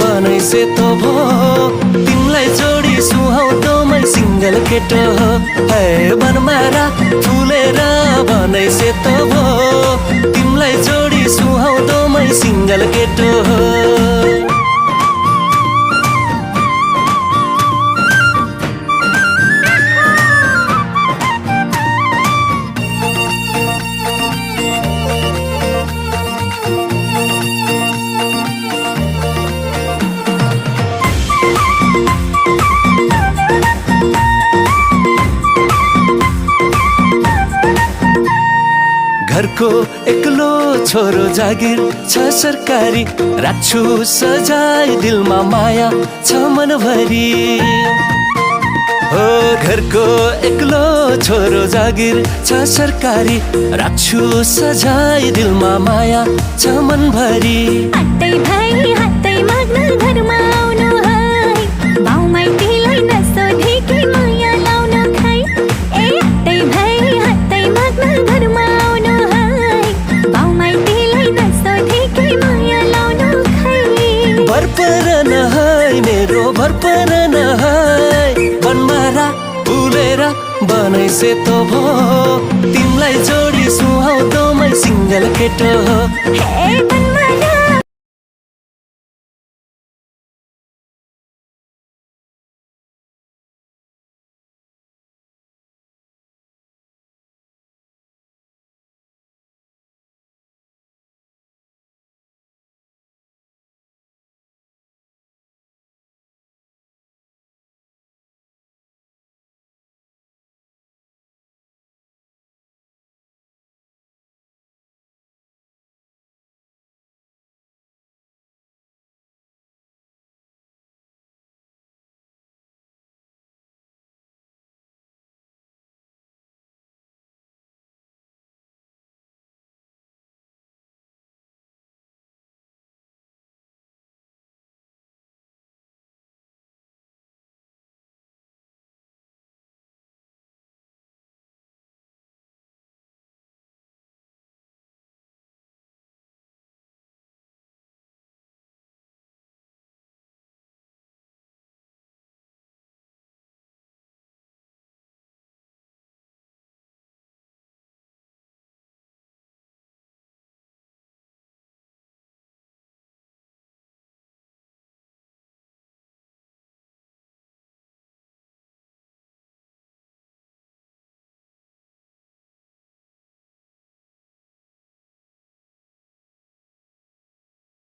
बनै सेतो भो तिमलाई जोडी सुहाउँदो मै सिंगल केटो हो हे बनमारा फुलेर बनै सेतो भो तिमलाई जोडी सुहाउँदो मै सिंगल केटो हो घरको एक्लो छोरो जागिर छ सरकारी राख्छु सजाय दिलमा माया छ मनभरि हो घरको एक्लो छोरो जागिर छ सरकारी राख्छु सजाय दिलमा माया छ मनभरि हातै भाइ हातै माग्न घरमा आउनु है बाउ माइतीलाई नसोधे के माया लाउन खै ए हातै भाइ हातै माग्न घरमा आउनु है बाउ माइतीलाई नसोधे के माया लाउन खै भरपरन है मेरो भरपरन है बनमारा फुलेर बनै सेतो भो तिमलाई जोडी सुहाउँदो मै सिंगल केटो हो हे